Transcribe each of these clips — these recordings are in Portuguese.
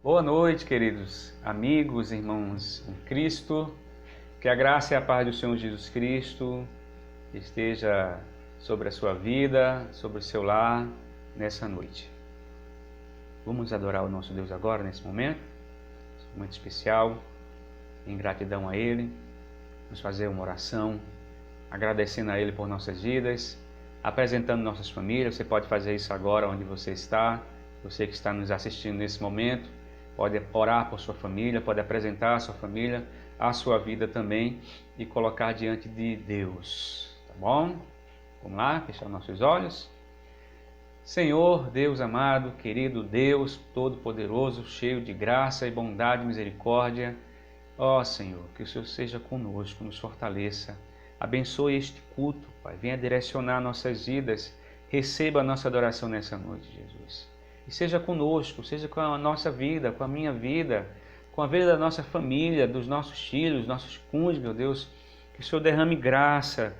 Boa noite, queridos amigos, irmãos em Cristo. Que a graça e a paz do Senhor Jesus Cristo esteja sobre a sua vida, sobre o seu lar, nessa noite. Vamos adorar o nosso Deus agora, nesse momento especial, em gratidão a Ele. Vamos fazer uma oração, agradecendo a Ele por nossas vidas, apresentando nossas famílias. Você pode fazer isso agora onde você está. Você que está nos assistindo nesse momento, pode orar por sua família, pode apresentar a sua família, a sua vida também e colocar diante de Deus, tá bom? Vamos lá, fechar nossos olhos. Senhor, Deus amado, querido Deus Todo-Poderoso, cheio de graça e bondade e misericórdia, ó Senhor, que o Senhor seja conosco, nos fortaleça, abençoe este culto, Pai, venha direcionar nossas vidas, receba a nossa adoração nessa noite, Jesus. E seja conosco, seja com a nossa vida, com a minha vida, com a vida da nossa família, dos nossos filhos, nossos cônjuges, meu Deus. Que o Senhor derrame graça,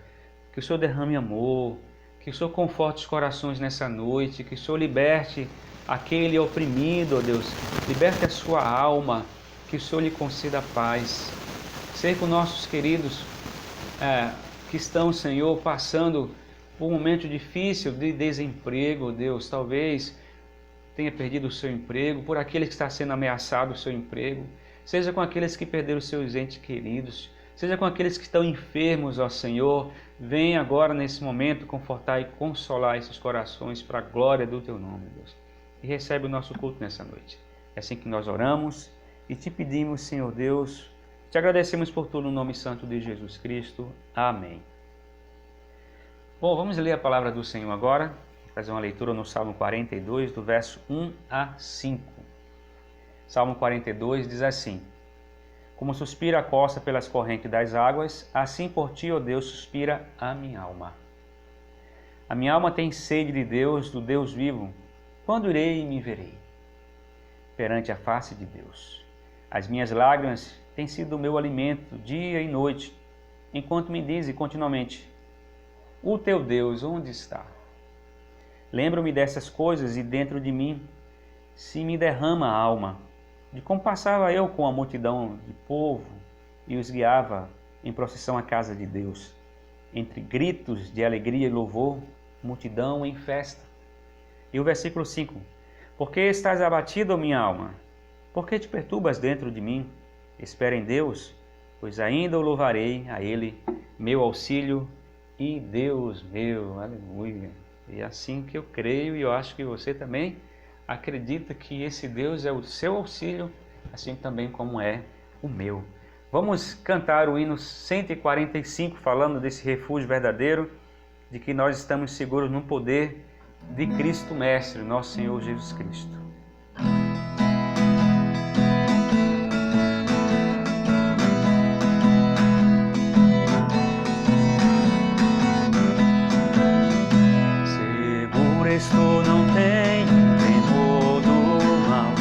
que o Senhor derrame amor, que o Senhor conforte os corações nessa noite, que o Senhor liberte aquele oprimido, ó Deus. Liberte a sua alma, que o Senhor lhe conceda paz. Seja com nossos queridos que estão, Senhor, passando por um momento difícil de desemprego, Deus. Talvez tenha perdido o seu emprego, por aquele que está sendo ameaçado o seu emprego, seja com aqueles que perderam seus entes queridos, seja com aqueles que estão enfermos, ó Senhor, venha agora nesse momento confortar e consolar esses corações para a glória do Teu nome, Deus. E recebe o nosso culto nessa noite. É assim que nós oramos e te pedimos, Senhor Deus, te agradecemos por tudo no nome santo de Jesus Cristo. Amém. Bom, vamos ler a palavra do Senhor agora. Fazer uma leitura no Salmo 42, do verso 1 a 5. Salmo 42 diz assim: Como suspira a costa pelas correntes das águas, assim por ti, ó Deus, suspira a minha alma. A minha alma tem sede de Deus, do Deus vivo. Quando irei e me verei perante a face de Deus? As minhas lágrimas têm sido o meu alimento dia e noite, enquanto me dizem continuamente: O teu Deus onde está? Lembro-me dessas coisas e dentro de mim se me derrama a alma, de como passava eu com a multidão de povo e os guiava em procissão à casa de Deus, entre gritos de alegria e louvor, multidão em festa. E o versículo 5: Por que estás abatido, minha alma? Por que te perturbas dentro de mim? Espera em Deus, pois ainda o louvarei a Ele, meu auxílio e Deus meu. Aleluia. E é assim que eu creio, e eu acho que você também acredita que esse Deus é o seu auxílio, assim também como é o meu. Vamos cantar o hino 145, falando desse refúgio verdadeiro, de que nós estamos seguros no poder de Cristo Mestre, nosso Senhor Jesus Cristo. Estou, não tenho temor do mal,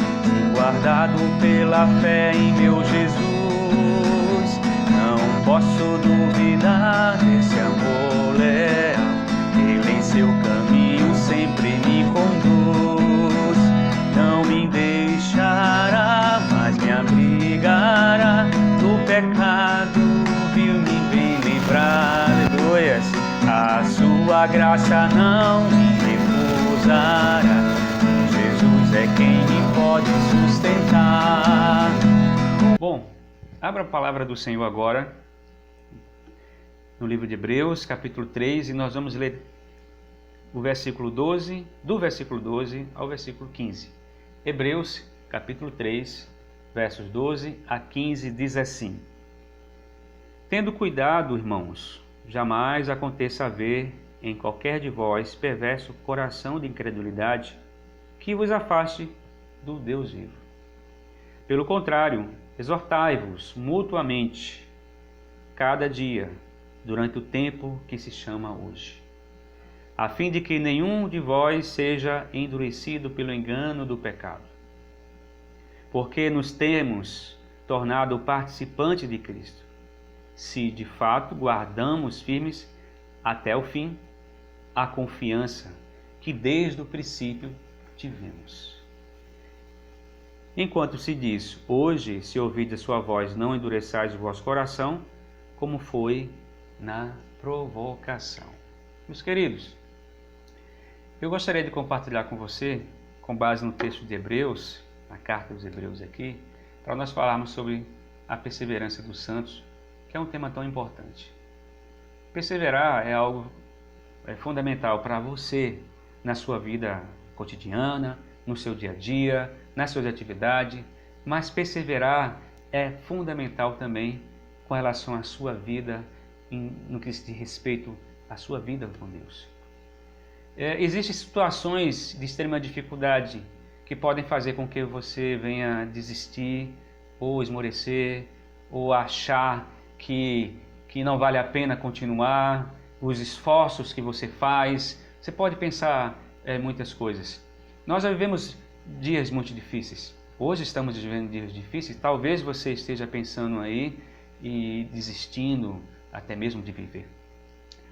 guardado pela fé em meu Jesus. Não posso duvidar desse amor leal, Ele em seu caminho sempre me conduz. Não me deixará, mas me abrigará do pecado, viu-me bem livrar. Aleluia. A sua graça não me Jesus é quem me pode sustentar. Bom, abra a palavra do Senhor agora no livro de Hebreus, capítulo 3, e nós vamos ler o versículo 12, do versículo 12 ao versículo 15. Hebreus, capítulo 3, versos 12 a 15, diz assim: Tendo cuidado, irmãos, jamais aconteça haver em qualquer de vós perverso coração de incredulidade que vos afaste do Deus vivo. Pelo contrário, exortai-vos mutuamente cada dia, durante o tempo que se chama hoje, a fim de que nenhum de vós seja endurecido pelo engano do pecado. Porque nos temos tornado participantes de Cristo, se de fato guardamos firmes até o fim a confiança que desde o princípio tivemos. Enquanto se diz, hoje, se ouvides a sua voz, não endureçais o vosso coração, como foi na provocação. Meus queridos, eu gostaria de compartilhar com você, com base no texto de Hebreus, na carta dos Hebreus aqui, para nós falarmos sobre a perseverança dos santos, que é um tema tão importante. Perseverar é algo fundamental para você na sua vida cotidiana, no seu dia a dia, nas suas atividades, mas perseverar é fundamental também com relação à sua vida, no que diz respeito à sua vida com Deus. Existem situações de extrema dificuldade que podem fazer com que você venha desistir, ou esmorecer, ou achar que não vale a pena continuar, os esforços que você faz. Você pode pensar muitas coisas. Nós já vivemos dias muito difíceis. Hoje estamos vivendo dias difíceis. Talvez você esteja pensando aí e desistindo até mesmo de viver.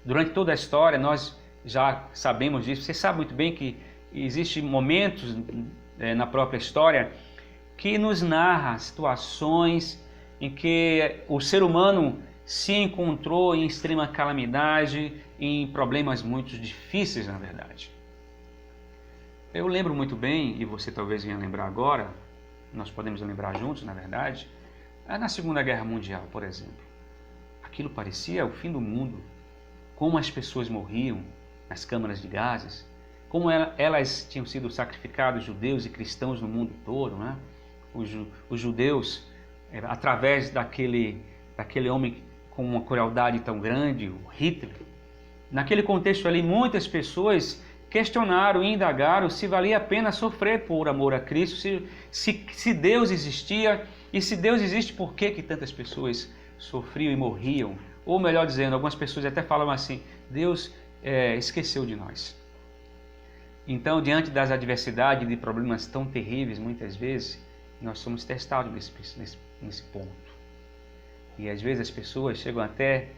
Durante toda a história, nós já sabemos disso. Você sabe muito bem que existem momentos na própria história que nos narra situações em que o ser humano se encontrou em extrema calamidade, em problemas muito difíceis, na verdade. Eu lembro muito bem, e você talvez venha lembrar agora, nós podemos lembrar juntos, na verdade, na Segunda Guerra Mundial, por exemplo. Aquilo parecia o fim do mundo. Como as pessoas morriam nas câmaras de gases, como elas tinham sido sacrificados, judeus e cristãos no mundo todo, né? Os judeus, através daquele homem com uma crueldade tão grande, o Hitler. Naquele contexto ali, muitas pessoas questionaram e indagaram se valia a pena sofrer por amor a Cristo, se Deus existia, e se Deus existe, por que tantas pessoas sofriam e morriam? Ou melhor dizendo, algumas pessoas até falam assim, Deus esqueceu de nós. Então, diante das adversidades e de problemas tão terríveis, muitas vezes, nós somos testados nesse ponto. E às vezes as pessoas chegam até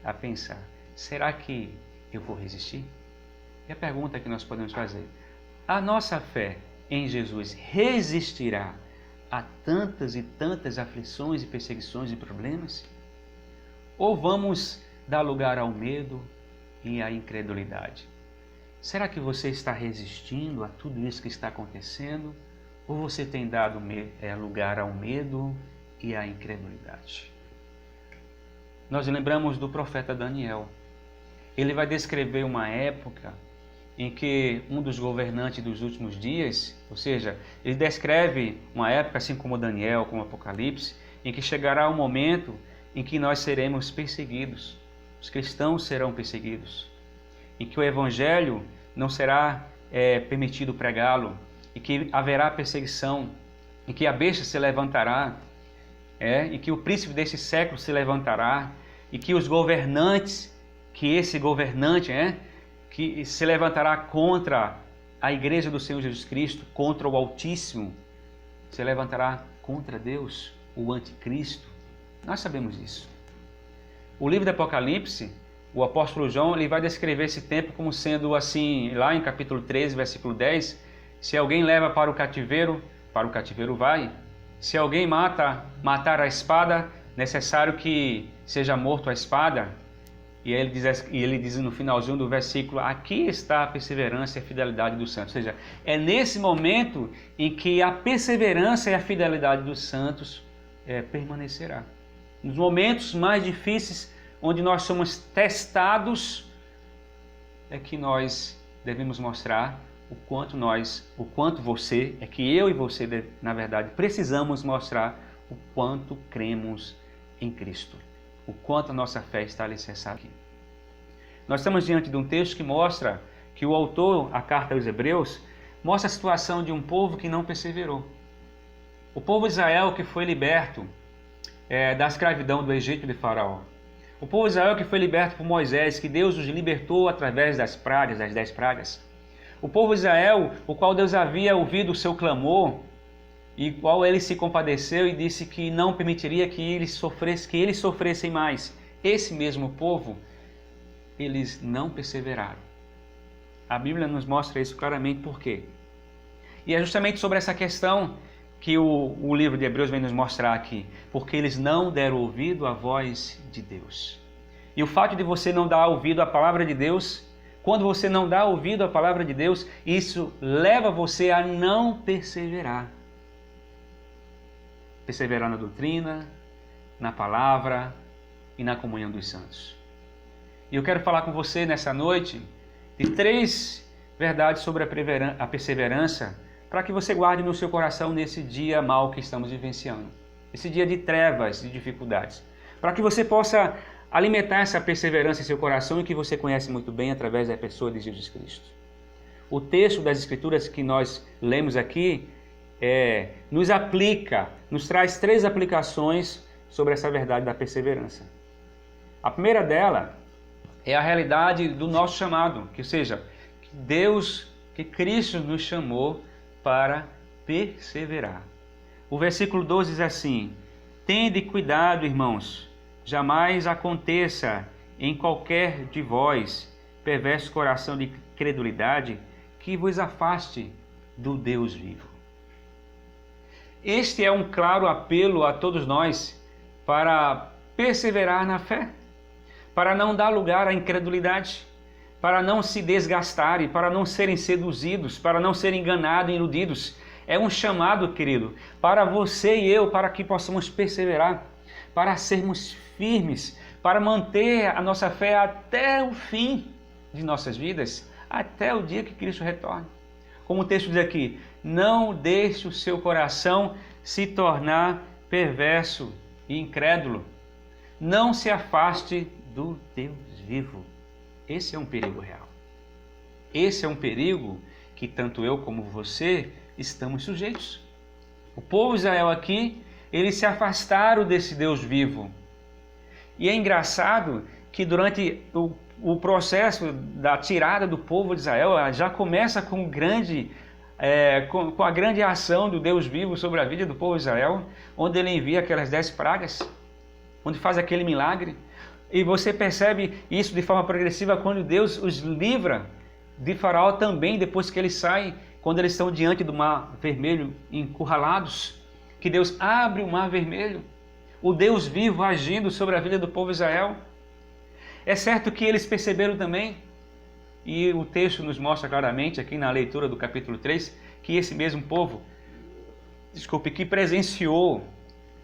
a pensar, será que eu vou resistir? E a pergunta que nós podemos fazer, a nossa fé em Jesus resistirá a tantas e tantas aflições e perseguições e problemas? Ou vamos dar lugar ao medo e à incredulidade? Será que você está resistindo a tudo isso que está acontecendo? Ou você tem dado lugar ao medo e à incredulidade? Nós lembramos do profeta Daniel. Ele vai descrever uma época em que um dos governantes dos últimos dias, ou seja, ele descreve uma época, assim como Daniel, como Apocalipse, em que chegará um momento em que nós seremos perseguidos, os cristãos serão perseguidos, em que o evangelho não será permitido pregá-lo, e que haverá perseguição, em que a besta se levantará, e que o príncipe desse século se levantará, e que os governantes, que esse governante, que se levantará contra a igreja do Senhor Jesus Cristo, contra o Altíssimo, se levantará contra Deus, o anticristo. Nós sabemos disso. O livro do Apocalipse, o apóstolo João, ele vai descrever esse tempo como sendo assim, lá em capítulo 13, versículo 10, se alguém leva para o cativeiro vai. Se alguém matar a espada, necessário que seja morto a espada. E ele diz no finalzinho do versículo, aqui está a perseverança e a fidelidade dos santos. Ou seja, é nesse momento em que a perseverança e a fidelidade dos santos permanecerá. Nos momentos mais difíceis, onde nós somos testados, é que nós devemos mostrar o quanto você, que eu e você, na verdade, precisamos mostrar o quanto cremos em Cristo. O quanto a nossa fé está alicerçada aqui. Nós estamos diante de um texto que mostra que o autor, a carta aos Hebreus, mostra a situação de um povo que não perseverou. O povo de Israel que foi liberto da escravidão do Egito de Faraó. O povo de Israel que foi liberto por Moisés, que Deus os libertou através das pragas, das 10 pragas. O povo de Israel, o qual Deus havia ouvido o seu clamor, e qual ele se compadeceu e disse que não permitiria que eles sofressem mais. Esse mesmo povo, eles não perseveraram. A Bíblia nos mostra isso claramente. Por quê? E é justamente sobre essa questão que o livro de Hebreus vem nos mostrar aqui? Porque eles não deram ouvido à voz de Deus. E o fato de você não dar ouvido à palavra de Deus, quando você não dá ouvido à palavra de Deus, isso leva você a não perseverar. Perseverar na doutrina, na palavra e na comunhão dos santos. E eu quero falar com você nessa noite de 3 verdades sobre a perseverança, para que você guarde no seu coração nesse dia mau que estamos vivenciando. Esse dia de trevas, de dificuldades. Para que você possa alimentar essa perseverança em seu coração e que você conhece muito bem através da pessoa de Jesus Cristo. O texto das Escrituras que nós lemos aqui nos aplica, nos traz 3 aplicações sobre essa verdade da perseverança. A primeira dela é a realidade do nosso chamado, que seja, que Deus, que Cristo nos chamou para perseverar. O versículo 12 diz assim: tende cuidado, irmãos, jamais aconteça em qualquer de vós perverso coração de credulidade que vos afaste do Deus vivo. Este é um claro apelo a todos nós para perseverar na fé, para não dar lugar à incredulidade, para não se desgastarem, para não serem seduzidos, para não serem enganados e iludidos. É um chamado, querido, para você e eu, para que possamos perseverar, para sermos firmes, para manter a nossa fé até o fim de nossas vidas, até o dia que Cristo retorne. Como o texto diz aqui, não deixe o seu coração se tornar perverso e incrédulo. Não se afaste do Deus vivo. Esse é um perigo real. Esse é um perigo que tanto eu como você estamos sujeitos. O povo de Israel aqui, eles se afastaram desse Deus vivo. E é engraçado que durante o processo da tirada do povo de Israel, já começa com a grande ação do Deus vivo sobre a vida do povo de Israel, onde ele envia aquelas 10 pragas, onde faz aquele milagre. E você percebe isso de forma progressiva quando Deus os livra de Faraó também, depois que eles saem, quando eles estão diante do Mar Vermelho, encurralados, que Deus abre o Mar Vermelho, o Deus vivo agindo sobre a vida do povo de Israel. É certo que eles perceberam também, e o texto nos mostra claramente aqui na leitura do capítulo 3, que esse mesmo povo, que presenciou,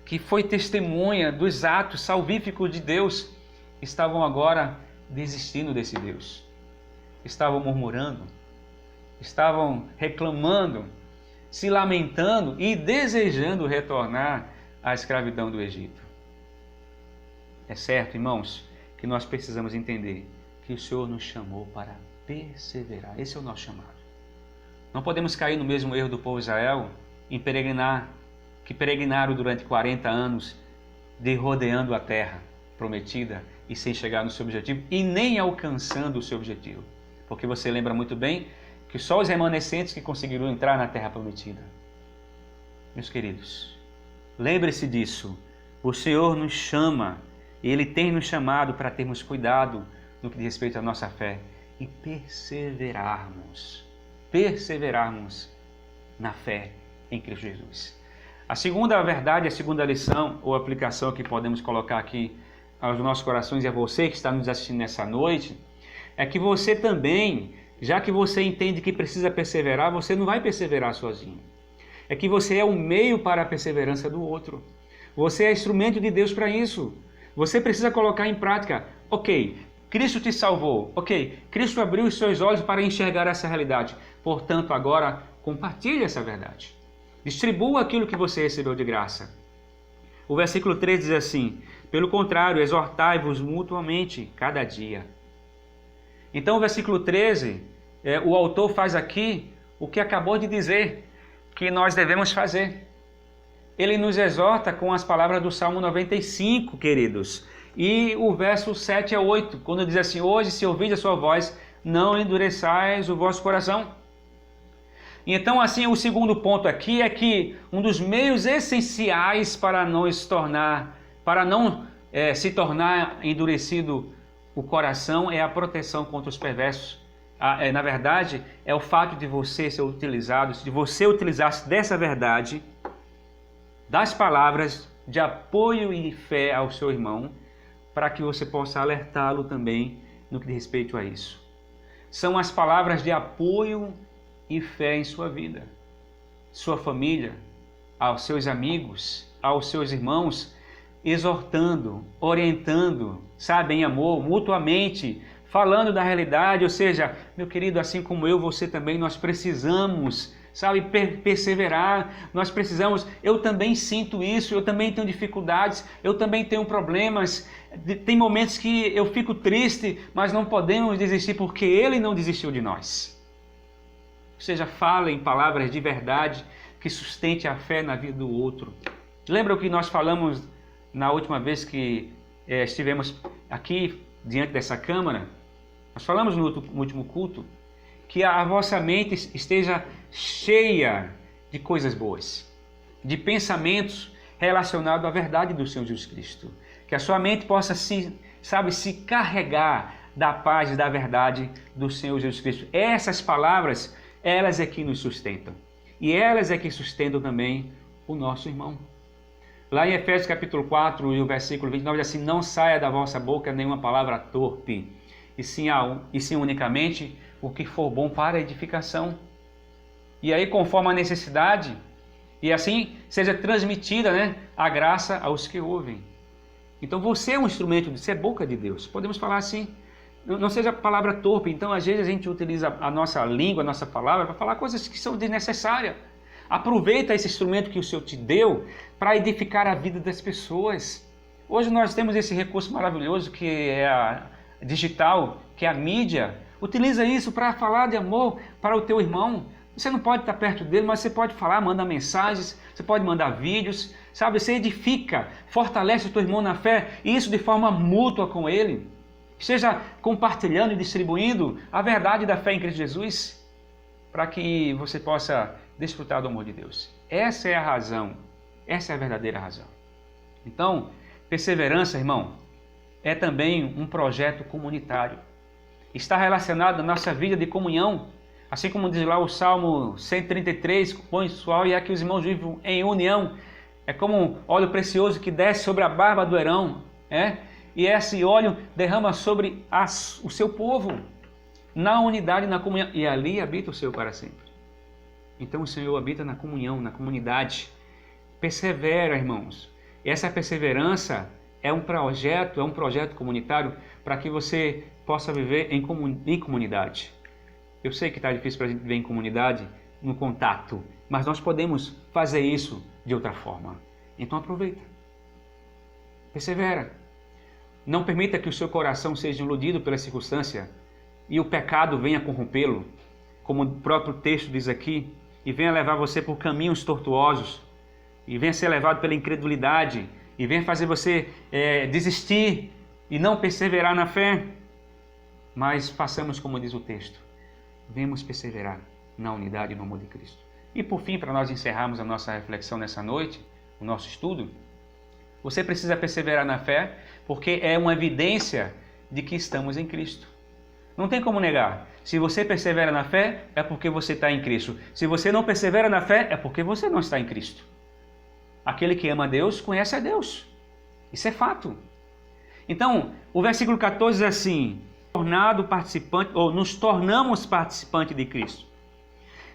que foi testemunha dos atos salvíficos de Deus, estavam agora desistindo desse Deus. Estavam murmurando, estavam reclamando, se lamentando e desejando retornar à escravidão do Egito. É certo, irmãos, que nós precisamos entender que o Senhor nos chamou para perseverar. Esse é o nosso chamado. Não podemos cair no mesmo erro do povo de Israel em que peregrinaram durante 40 anos, rodeando a terra prometida e sem chegar no seu objetivo e nem alcançando o seu objetivo. Porque você lembra muito bem que só os remanescentes que conseguiram entrar na terra prometida. Meus queridos, lembre-se disso. O Senhor nos chama, Ele tem nos chamado para termos cuidado no que diz respeito à nossa fé e perseverarmos na fé em Cristo Jesus. A segunda verdade, a segunda lição ou aplicação que podemos colocar aqui aos nossos corações e a você que está nos assistindo nessa noite, é que você também, já que você entende que precisa perseverar, você não vai perseverar sozinho. É que você é o meio para a perseverança do outro. Você é instrumento de Deus para isso. Você precisa colocar em prática. Ok, Cristo te salvou. Ok, Cristo abriu os seus olhos para enxergar essa realidade. Portanto, agora compartilhe essa verdade. Distribua aquilo que você recebeu de graça. O versículo 3 diz assim: pelo contrário, exortai-vos mutuamente cada dia. Então o versículo 13, o autor faz aqui o que acabou de dizer que nós devemos fazer. Ele nos exorta com as palavras do Salmo 95, queridos. E o verso 7 a 8, quando diz assim: hoje, se ouvis a sua voz, não endureçais o vosso coração. Então, assim, o segundo ponto aqui é que um dos meios essenciais para não se tornar endurecido o coração é a proteção contra os perversos. Na verdade, é o fato de você ser utilizado, de você utilizar-se dessa verdade das palavras de apoio e fé ao seu irmão, para que você possa alertá-lo também no que diz respeito a isso. São as palavras de apoio e fé em sua vida, sua família, aos seus amigos, aos seus irmãos, exortando, orientando, sabe, em amor, mutuamente, falando da realidade. Ou seja, meu querido, assim como eu, você também, nós precisamos, sabe, perseverar, nós precisamos, eu também sinto isso, eu também tenho dificuldades, eu também tenho problemas, tem momentos que eu fico triste, mas não podemos desistir porque Ele não desistiu de nós. Ou seja, falem palavras de verdade que sustente a fé na vida do outro. Lembra o que nós falamos na última vez que estivemos aqui diante dessa câmara? Nós falamos no último culto que a vossa mente esteja cheia de coisas boas, de pensamentos relacionados à verdade do Senhor Jesus Cristo. Que a sua mente possa se carregar da paz e da verdade do Senhor Jesus Cristo. Essas palavras, elas é que nos sustentam. E elas é que sustentam também o nosso irmão. Lá em Efésios capítulo 4, e o versículo 29, diz assim: não saia da vossa boca nenhuma palavra torpe, e sim unicamente o que for bom para a edificação. E aí, conforme a necessidade, e assim seja transmitida, a graça aos que ouvem. Então você é um instrumento, você é boca de Deus. Podemos falar assim, não seja palavra torpe. Então às vezes a gente utiliza a nossa língua, a nossa palavra, para falar coisas que são desnecessárias. Aproveita esse instrumento que o Senhor te deu para edificar a vida das pessoas. Hoje nós temos esse recurso maravilhoso que é a digital, que é a mídia. Utiliza isso para falar de amor para o teu irmão. Você não pode estar perto dele, mas você pode falar, mandar mensagens, você pode mandar vídeos, sabe? Você edifica, fortalece o teu irmão na fé, e isso de forma mútua com ele. Esteja compartilhando e distribuindo a verdade da fé em Cristo Jesus, para que você possa desfrutar do amor de Deus. Essa é a razão, essa é a verdadeira razão. Então, perseverança, irmão, é também um projeto comunitário. Está relacionado à nossa vida de comunhão. Assim como diz lá o Salmo 133, põe sual e é que os irmãos vivem em união. É como um óleo precioso que desce sobre a barba do Arão, e esse óleo derrama sobre o seu povo, na unidade, na comunhão, e ali habita o Senhor para sempre. Então o Senhor habita na comunhão, na comunidade. Persevera, irmãos. Essa perseverança é um projeto comunitário para que você possa viver em comunidade. Eu sei que está difícil para a gente viver em comunidade, no contato, mas nós podemos fazer isso de outra forma. Então aproveita. Persevera. Não permita que o seu coração seja iludido pela circunstância e o pecado venha corrompê-lo, como o próprio texto diz aqui, e venha levar você por caminhos tortuosos, e venha ser levado pela incredulidade, e venha fazer você desistir e não perseverar na fé. Mas façamos como diz o texto. Vamos perseverar na unidade e no amor de Cristo. E por fim, para nós encerrarmos a nossa reflexão nessa noite, o nosso estudo, você precisa perseverar na fé, porque é uma evidência de que estamos em Cristo. Não tem como negar. Se você persevera na fé, é porque você está em Cristo. Se você não persevera na fé, é porque você não está em Cristo. Aquele que ama a Deus, conhece a Deus. Isso é fato. Então, o versículo 14 diz assim: nos tornamos participantes de Cristo,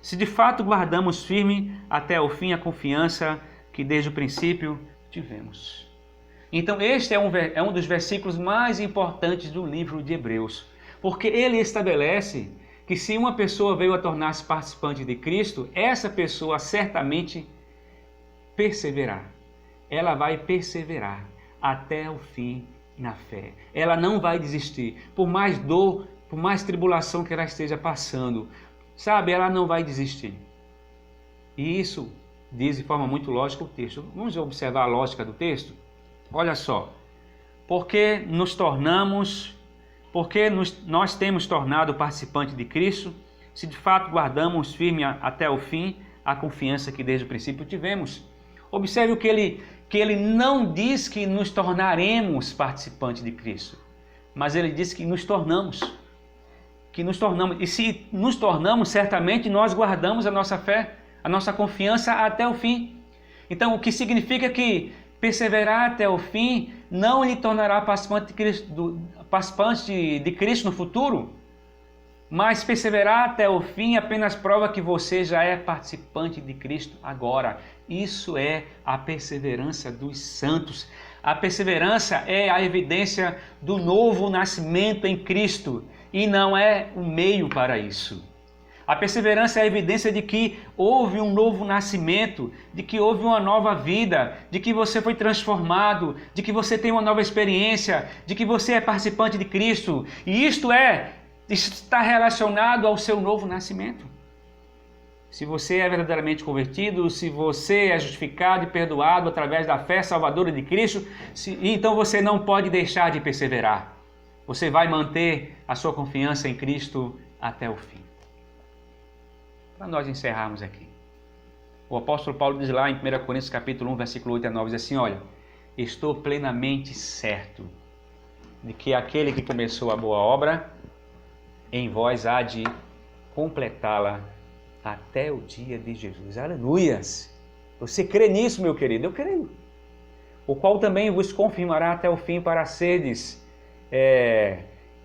se de fato guardamos firme até o fim a confiança que desde o princípio tivemos. Então este é um dos versículos mais importantes do livro de Hebreus, porque ele estabelece que se uma pessoa veio a tornar-se participante de Cristo, essa pessoa certamente perseverar. Ela vai perseverar até o fim na fé. Ela não vai desistir, por mais dor, por mais tribulação que ela esteja passando, sabe, ela não vai desistir. E isso diz de forma muito lógica o texto. Vamos observar a lógica do texto? Olha só, porque nós temos tornado participante de Cristo, se de fato guardamos firme até o fim a confiança que desde o princípio tivemos. Observe o que ele não diz que nos tornaremos participantes de Cristo, mas ele diz que nos tornamos. E se nos tornamos, certamente nós guardamos a nossa fé, a nossa confiança até o fim. Então, o que significa que perseverar até o fim não lhe tornará participante de Cristo no futuro, mas perseverar até o fim apenas prova que você já é participante de Cristo agora. Isso é a perseverança dos santos. A perseverança é a evidência do novo nascimento em Cristo e não é o meio para isso. A perseverança é a evidência de que houve um novo nascimento, de que houve uma nova vida, de que você foi transformado, de que você tem uma nova experiência, de que você é participante de Cristo. E isto está relacionado ao seu novo nascimento. Se você é verdadeiramente convertido, se você é justificado e perdoado através da fé salvadora de Cristo, então você não pode deixar de perseverar. Você vai manter a sua confiança em Cristo até o fim. Para nós encerrarmos aqui. O apóstolo Paulo diz lá em 1 Coríntios capítulo 1, versículo 8 a 9, diz assim, olha, estou plenamente certo de que aquele que começou a boa obra, em vós há de completá-la até o dia de Jesus. Aleluias! Você crê nisso, meu querido? Eu creio. O qual também vos confirmará até o fim para serdes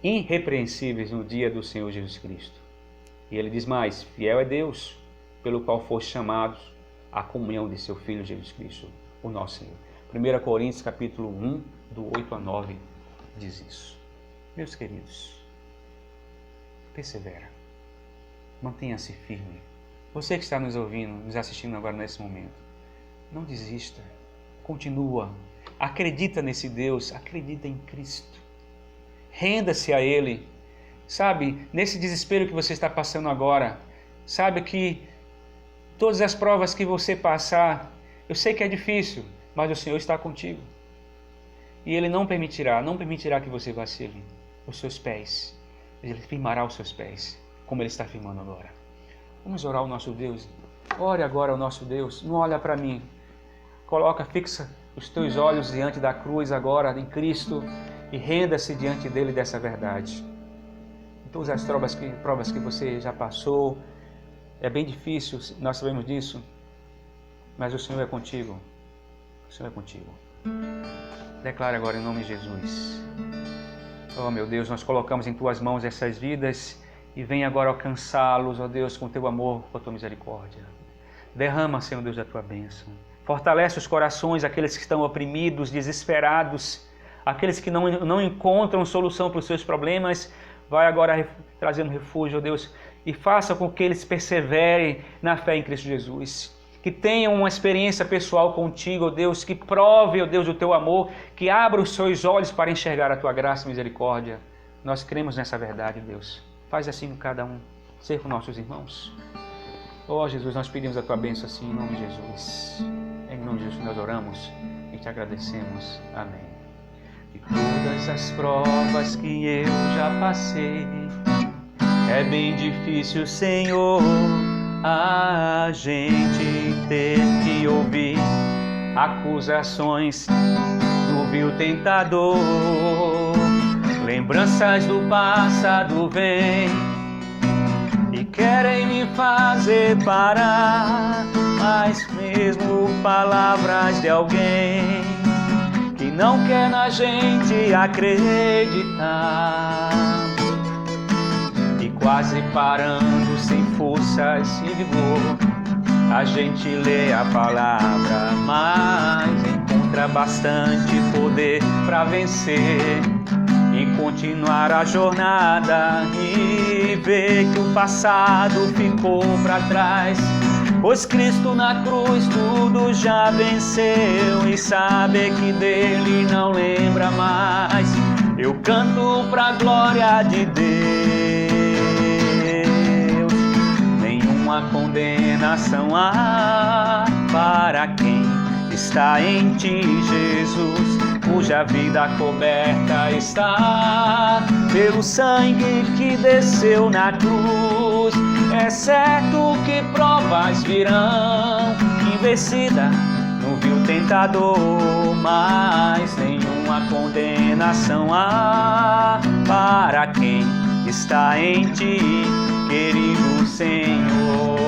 irrepreensíveis no dia do Senhor Jesus Cristo. E ele diz mais, fiel é Deus, pelo qual foste chamados à comunhão de seu Filho Jesus Cristo, o nosso Senhor. 1 Coríntios capítulo 1, do 8 a 9, diz isso. Meus queridos, persevera. Mantenha-se firme. Você que está nos ouvindo, nos assistindo agora nesse momento, não desista. Continua. Acredita nesse Deus. Acredita em Cristo. Renda-se a Ele. Sabe, nesse desespero que você está passando agora, sabe que todas as provas que você passar, eu sei que é difícil, mas o Senhor está contigo. E Ele não permitirá que você vacile os seus pés. Ele firmará os seus pés, como Ele está firmando agora. Vamos orar ao nosso Deus. Ore agora ao nosso Deus. Não olha para mim. Fixa os teus olhos diante da cruz agora, em Cristo, e renda-se diante dEle dessa verdade. Em todas as provas que você já passou, é bem difícil, nós sabemos disso, mas o Senhor é contigo. O Senhor é contigo. Declare agora em nome de Jesus. Oh meu Deus, nós colocamos em Tuas mãos essas vidas e vem agora alcançá-los, ó Deus, com Teu amor, com a Tua misericórdia. Derrama, Senhor Deus, a Tua bênção. Fortalece os corações, aqueles que estão oprimidos, desesperados, aqueles que não encontram solução para os seus problemas. Vai agora trazendo refúgio, ó Deus, e faça com que eles perseverem na fé em Cristo Jesus. Que tenham uma experiência pessoal contigo, ó Deus, que prove, ó Deus, o Teu amor, que abra os seus olhos para enxergar a Tua graça e misericórdia. Nós cremos nessa verdade, Deus. Faz assim com cada um, ser com nossos irmãos. Oh Jesus, nós pedimos a Tua bênção assim, em nome de Jesus. Em nome de Jesus nós oramos e te agradecemos. Amém. De todas as provas que eu já passei, é bem difícil, Senhor, a gente ter que ouvir acusações do vil tentador. Lembranças do passado vêm e querem me fazer parar, mas mesmo palavras de alguém que não quer na gente acreditar, e quase parando sem forças e vigor, a gente lê a palavra, mas encontra bastante poder para vencer e continuar a jornada e ver que o passado ficou para trás, pois Cristo na cruz tudo já venceu, e saber que dele não lembra mais. Eu canto pra glória de Deus, nenhuma condenação há para quem está em Ti, Jesus, cuja vida coberta está pelo sangue que desceu na cruz. É certo que provas virão, investida no vil tentador, mas nenhuma condenação há para quem está em Ti, querido Senhor.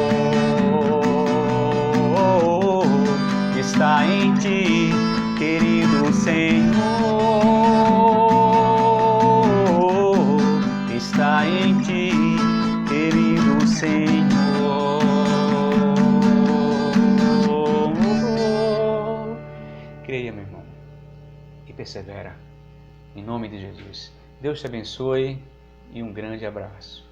Senhor está em ti, querido Senhor. Creia, meu irmão, e persevera. Em nome de Jesus. Deus te abençoe e um grande abraço.